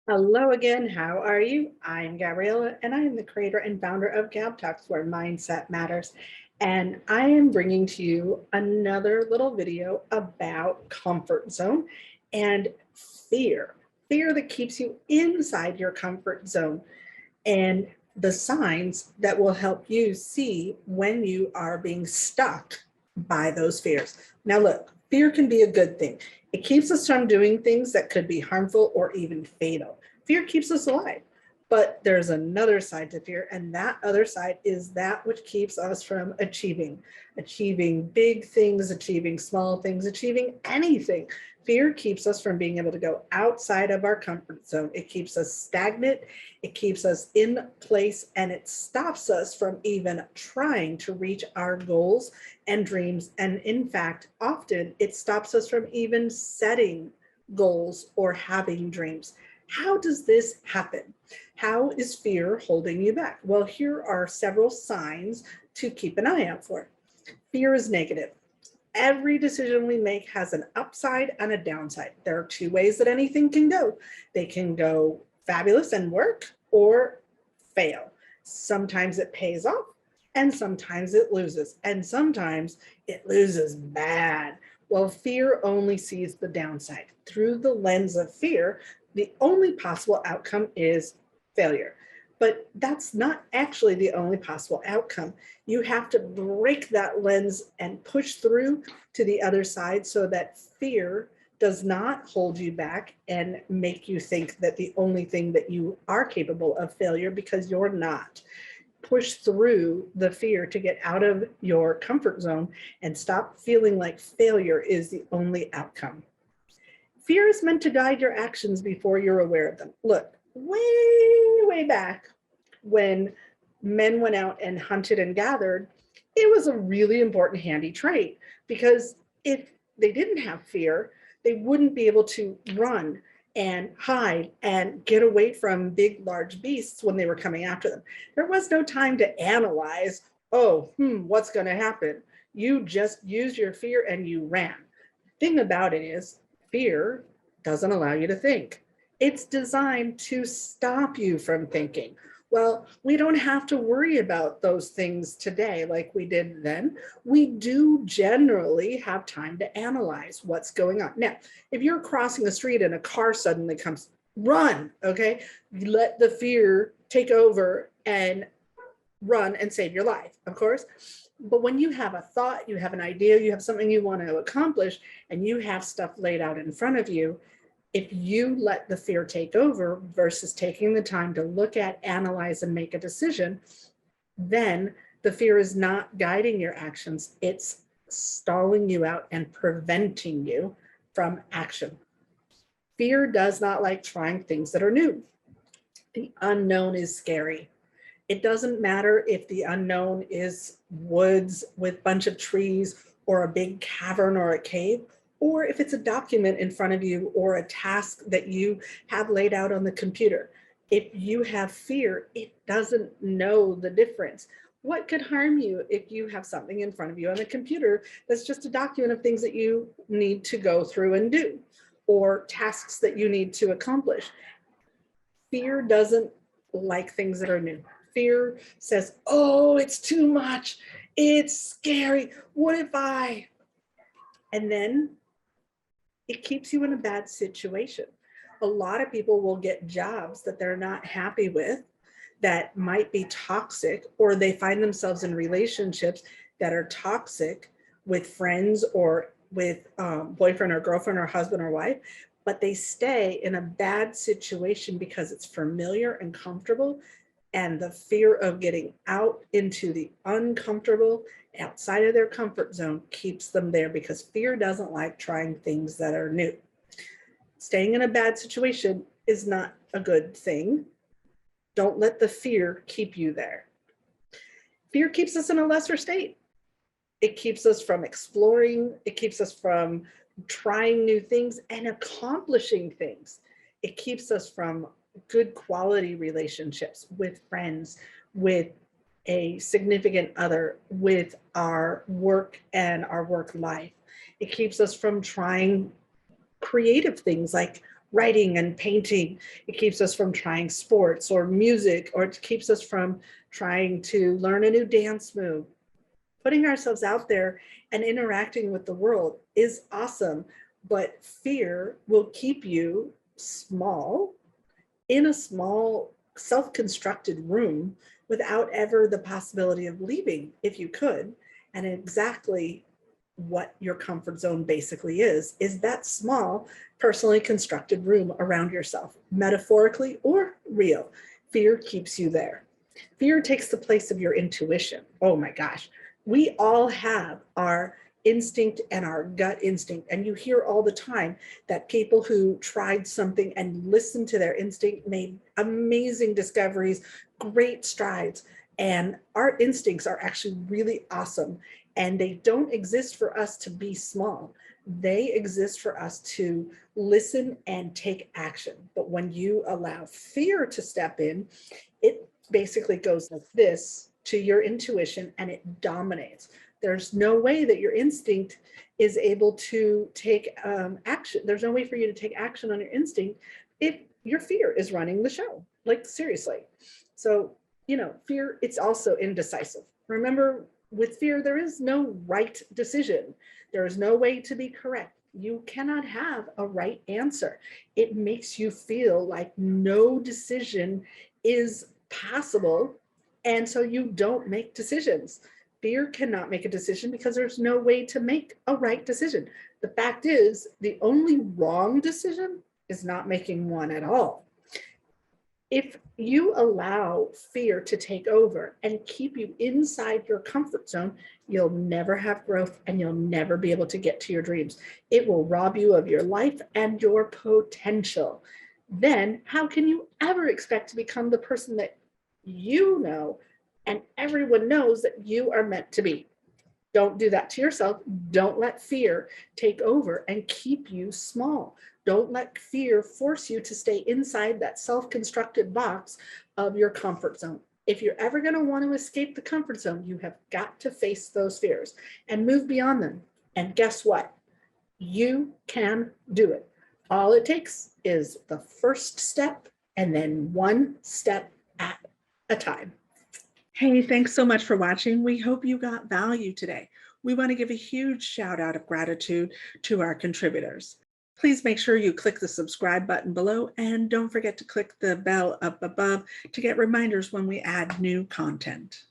Hello again, how are you? I'm Gabriella and I am the creator and founder of GabTalks, where mindset matters. And I am bringing to you another little video about comfort zone and fear. Fear that keeps you inside your comfort zone and the signs that will help you see when you are being stuck by those fears. Now look, fear can be a good thing. It keeps us from doing things that could be harmful or even fatal. Fear keeps us alive. But there's another side to fear, and that other side is that which keeps us from achieving big things, achieving small things, achieving anything. Fear keeps us from being able to go outside of our comfort zone. It keeps us stagnant, it keeps us in place, and it stops us from even trying to reach our goals and dreams. And in fact, often it stops us from even setting goals or having dreams. How does this happen? How is fear holding you back? Well, here are several signs to keep an eye out for. Fear is negative. Every decision we make has an upside and a downside. There are two ways that anything can go. They can go fabulous and work or fail. Sometimes it pays off and sometimes it loses, and sometimes it loses bad. Well, fear only sees the downside. Through the lens of fear, the only possible outcome is failure. But that's not actually the only possible outcome. You have to break that lens and push through to the other side so that fear does not hold you back and make you think that the only thing that you are capable of failure, because you're not. Push through the fear to get out of your comfort zone and stop feeling like failure is the only outcome. Fear is meant to guide your actions before you're aware of them. Look, way back when men went out and hunted and gathered, it was a really important handy trait, because if they didn't have fear, they wouldn't be able to run and hide and get away from big, large beasts when they were coming after them. There was no time to analyze, what's going to happen? You just used your fear and you ran. Thing about it is, fear doesn't allow you to think. It's designed to stop you from thinking. Well, we don't have to worry about those things today like we did then. We do generally have time to analyze what's going on. Now, if you're crossing the street and a car suddenly comes, run, okay? You let the fear take over and run and save your life, of course. But when you have a thought, you have an idea, you have something you want to accomplish, and you have stuff laid out in front of you, if you let the fear take over versus taking the time to look at, analyze, and make a decision, then the fear is not guiding your actions. It's stalling you out and preventing you from action. Fear does not like trying things that are new. The unknown is scary. It doesn't matter if the unknown is woods with a bunch of trees or a big cavern or a cave, or if it's a document in front of you or a task that you have laid out on the computer. If you have fear, it doesn't know the difference. What could harm you if you have something in front of you on the computer that's just a document of things that you need to go through and do, or tasks that you need to accomplish? Fear doesn't like things that are new. Fear says, oh, it's too much. It's scary. What if I? And then it keeps you in a bad situation. A lot of people will get jobs that they're not happy with, that might be toxic, or they find themselves in relationships that are toxic with friends or with boyfriend or girlfriend or husband or wife, but they stay in a bad situation because it's familiar and comfortable. And the fear of getting out into the uncomfortable, outside of their comfort zone, keeps them there, because fear doesn't like trying things that are new. Staying in a bad situation is not a good thing. Don't let the fear keep you there. Fear keeps us in a lesser state. It keeps us from exploring. It keeps us from trying new things and accomplishing things. It keeps us from good quality relationships with friends, with a significant other, with our work and our work life. It keeps us from trying creative things like writing and painting. It keeps us from trying sports or music, or it keeps us from trying to learn a new dance move. Putting ourselves out there and interacting with the world is awesome, but fear will keep you small in a small self-constructed room without ever the possibility of leaving if you could. And exactly what your comfort zone basically is that small personally constructed room around yourself, metaphorically or real. Fear keeps you there. Fear takes the place of your intuition. Oh my gosh. We all have our instinct and our gut instinct. And you hear all the time that people who tried something and listened to their instinct made amazing discoveries, great strides. And our instincts are actually really awesome. And they don't exist for us to be small. They exist for us to listen and take action. But when you allow fear to step in, it basically goes like this to your intuition and it dominates. There's no way that your instinct is able to take action. There's no way for you to take action on your instinct if your fear is running the show. Like, seriously. So, fear, it's also indecisive. Remember, with fear, there is no right decision. There is no way to be correct. You cannot have a right answer. It makes you feel like no decision is possible, and so you don't make decisions. Fear cannot make a decision because there's no way to make a right decision. The fact is, the only wrong decision is not making one at all. If you allow fear to take over and keep you inside your comfort zone, you'll never have growth and you'll never be able to get to your dreams. It will rob you of your life and your potential. Then how can you ever expect to become the person that you know and everyone knows that you are meant to be? Don't do that to yourself. Don't let fear take over and keep you small. Don't let fear force you to stay inside that self-constructed box of your comfort zone. If you're ever going to want to escape the comfort zone, you have got to face those fears and move beyond them. And guess what? You can do it. All it takes is the first step and then one step at a time. Hey, thanks so much for watching. We hope you got value today. We want to give a huge shout out of gratitude to our contributors. Please make sure you click the subscribe button below and don't forget to click the bell up above to get reminders when we add new content.